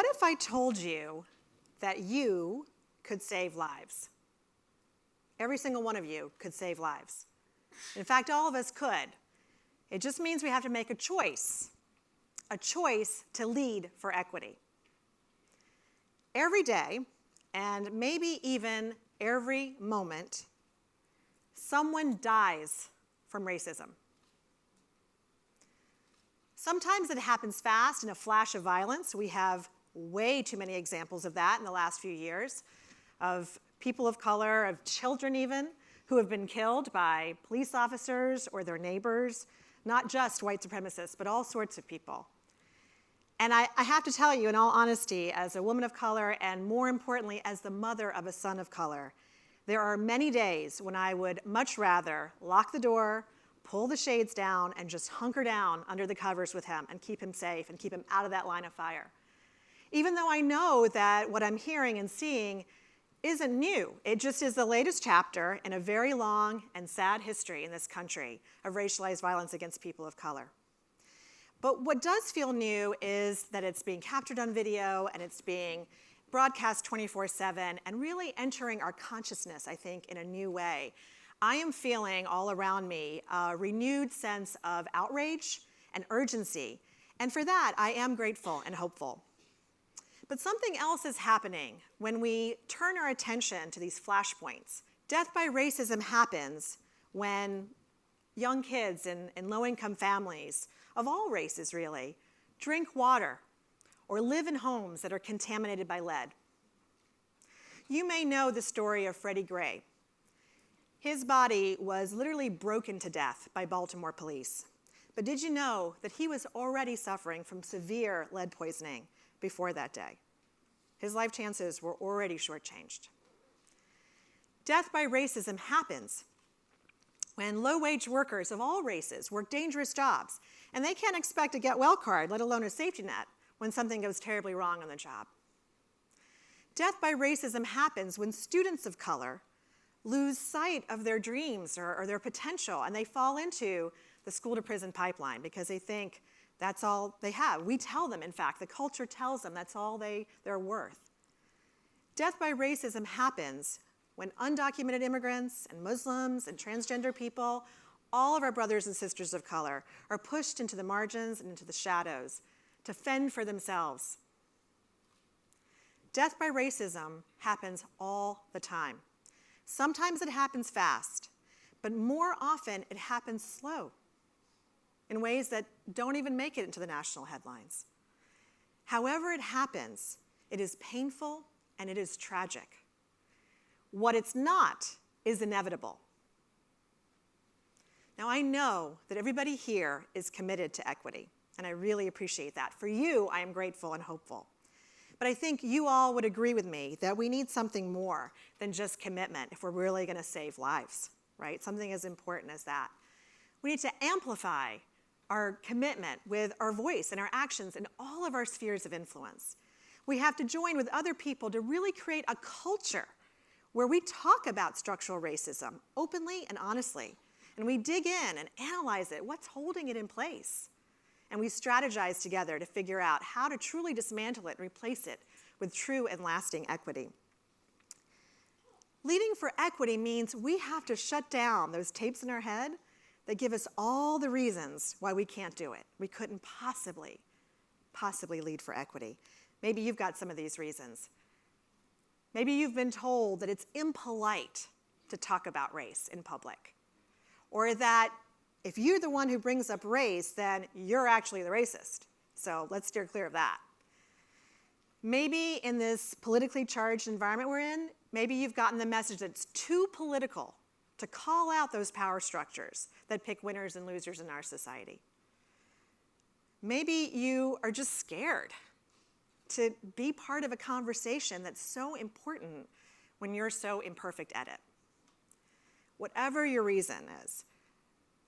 What if I told you that you could save lives? Every single one of you could save lives. In fact, all of us could. It just means we have to make a choice to lead for equity. Every day, and maybe even every moment, someone dies from racism. Sometimes it happens fast in a flash of violence. We have way too many examples of that in the last few years, of people of color, of children even, who have been killed by police officers or their neighbors, not just white supremacists, but all sorts of people. And I have to tell you, in all honesty, as a woman of color, and more importantly, as the mother of a son of color, there are many days when I would much rather lock the door, pull the shades down, and just hunker down under the covers with him and keep him safe and keep him out of that line of fire. Even though I know that what I'm hearing and seeing isn't new. It just is the latest chapter in a very long and sad history in this country of racialized violence against people of color. But what does feel new is that it's being captured on video and it's being broadcast 24/7 and really entering our consciousness, I think, in a new way. I am feeling all around me a renewed sense of outrage and urgency. And for that, I am grateful and hopeful. But something else is happening when we turn our attention to these flashpoints. Death by racism happens when young kids in low-income families, of all races really, drink water or live in homes that are contaminated by lead. You may know the story of Freddie Gray. His body was literally broken to death by Baltimore police. But did you know that he was already suffering from severe lead poisoning before that day? His life chances were already shortchanged. Death by racism happens when low-wage workers of all races work dangerous jobs, and they can't expect a get-well card, let alone a safety net, when something goes terribly wrong on the job. Death by racism happens when students of color lose sight of their dreams or their potential, and they fall into the school-to-prison pipeline because they think that's all they have. We tell them, in fact, the culture tells them that's all they're worth. Death by racism happens when undocumented immigrants and Muslims and transgender people, all of our brothers and sisters of color, are pushed into the margins and into the shadows to fend for themselves. Death by racism happens all the time. Sometimes it happens fast, but more often it happens slow in ways that don't even make it into the national headlines. However it happens, it is painful and it is tragic. What it's not is inevitable. Now, I know that everybody here is committed to equity, and I really appreciate that. For you, I am grateful and hopeful. But I think you all would agree with me that we need something more than just commitment if we're really going to save lives, right? Something as important as that. We need to amplify our commitment with our voice and our actions in all of our spheres of influence. We have to join with other people to really create a culture where we talk about structural racism openly and honestly, and we dig in and analyze it, what's holding it in place, and we strategize together to figure out how to truly dismantle it and replace it with true and lasting equity. Leading for equity means we have to shut down those tapes in our head that give us all the reasons why we can't do it. We couldn't possibly lead for equity. Maybe you've got some of these reasons. Maybe you've been told that it's impolite to talk about race in public, or that if you're the one who brings up race, then you're actually the racist. So let's steer clear of that. Maybe in this politically charged environment we're in, maybe you've gotten the message that it's too political to call out those power structures that pick winners and losers in our society. Maybe you are just scared to be part of a conversation that's so important when you're so imperfect at it. Whatever your reason is,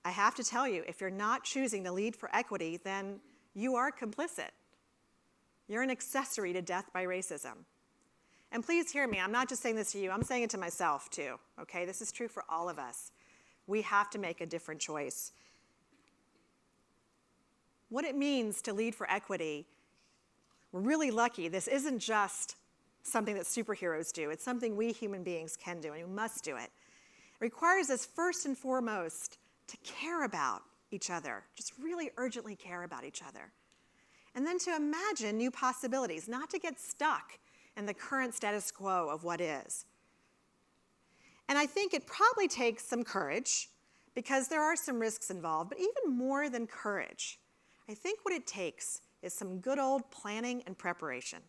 I have to tell you, if you're not choosing to lead for equity, then you are complicit. You're an accessory to death by racism. And please hear me, I'm not just saying this to you, I'm saying it to myself too, okay? This is true for all of us. We have to make a different choice. What it means to lead for equity, we're really lucky. This isn't just something that superheroes do. It's something we human beings can do, and we must do it. It requires us first and foremost to care about each other, just really urgently care about each other. And then to imagine new possibilities, not to get stuck in the current status quo of what is. And I think it probably takes some courage, because there are some risks involved, but even more than courage, I think what it takes is some good old planning and preparation.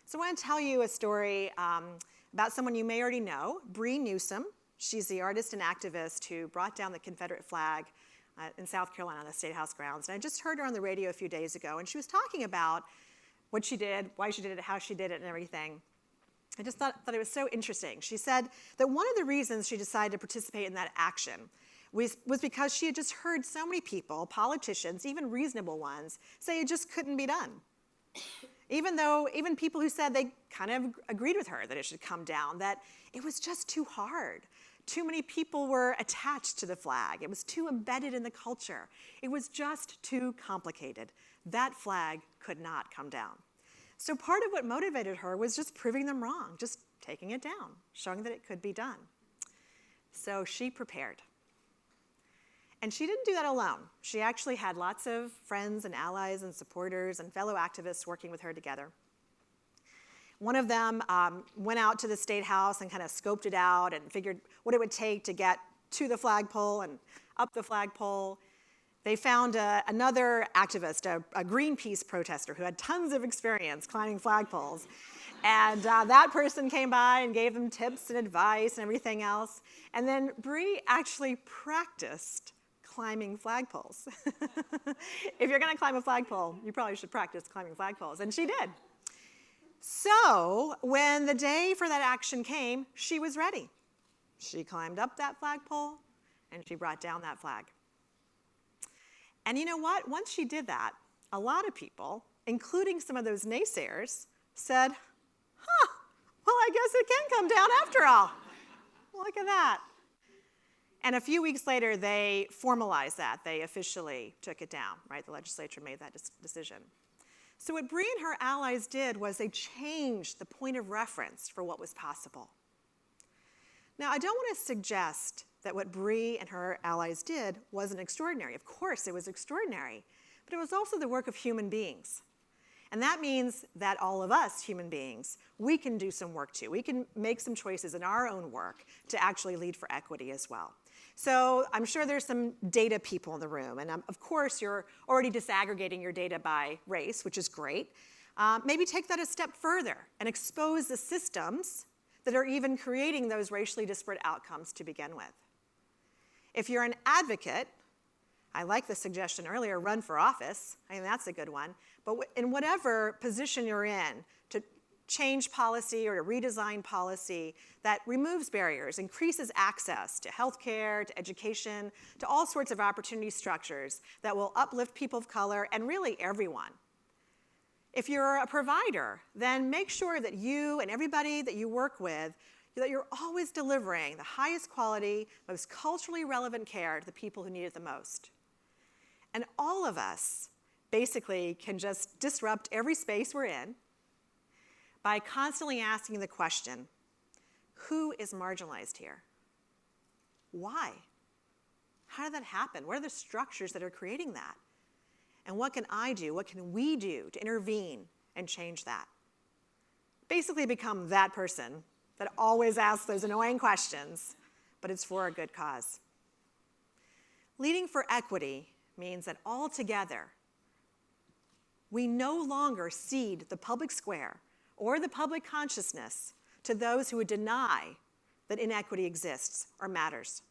So I want to tell you a story about someone you may already know, Bree Newsom. She's the artist and activist who brought down the Confederate flag in South Carolina on the State House grounds. And I just heard her on the radio a few days ago, and she was talking about what she did, why she did it, how she did it, and everything. I just thought it was so interesting. She said that one of the reasons she decided to participate in that action was because she had just heard so many people, politicians, even reasonable ones, say it just couldn't be done. Even people who said they kind of agreed with her that it should come down, that it was just too hard. Too many people were attached to the flag. It was too embedded in the culture. It was just too complicated. That flag could not come down. So part of what motivated her was just proving them wrong, just taking it down, showing that it could be done. So she prepared. And she didn't do that alone. She actually had lots of friends and allies and supporters and fellow activists working with her together. One of them went out to the State House and kind of scoped it out and figured what it would take to get to the flagpole and up the flagpole. They found another activist, a Greenpeace protester who had tons of experience climbing flagpoles. And that person came by and gave them tips and advice and everything else. And then Bree actually practiced climbing flagpoles. If you're going to climb a flagpole, you probably should practice climbing flagpoles. And she did. So when the day for that action came, she was ready. She climbed up that flagpole, and she brought down that flag. And you know what? Once she did that, a lot of people, including some of those naysayers, said, well, I guess it can come down after all. Look at that. And a few weeks later, they formalized that. They officially took it down, right? The legislature made that decision. So what Bree and her allies did was they changed the point of reference for what was possible. Now, I don't want to suggest that what Bree and her allies did wasn't extraordinary. Of course, it was extraordinary, but it was also the work of human beings. And that means that all of us human beings, we can do some work too. We can make some choices in our own work to actually lead for equity as well. So I'm sure there's some data people in the room, and of course you're already disaggregating your data by race, which is great. Maybe take that a step further and expose the systems that are even creating those racially disparate outcomes to begin with. If you're an advocate, I like the suggestion earlier, run for office. I think that's a good one. But in whatever position you're in, to change policy or to redesign policy that removes barriers, increases access to healthcare, to education, to all sorts of opportunity structures that will uplift people of color and really everyone. If you're a provider, then make sure that you and everybody that you work with, that you're always delivering the highest quality, most culturally relevant care to the people who need it the most. And all of us basically can just disrupt every space we're in by constantly asking the question, who is marginalized here? Why? How did that happen? What are the structures that are creating that? And what can I do? What can we do to intervene and change that? Basically become that person that always asks those annoying questions, but it's for a good cause. Leading for equity means that all together, we no longer cede the public square or the public consciousness to those who would deny that inequity exists or matters.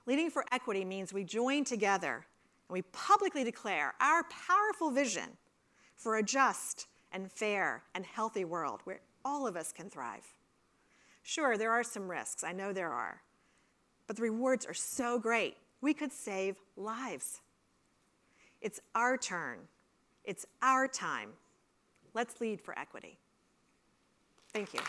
Leading for equity means we join together and we publicly declare our powerful vision for a just and fair and healthy world where all of us can thrive. Sure, there are some risks, I know there are, but the rewards are so great. We could save lives. It's our turn. It's our time. Let's lead for equity. Thank you.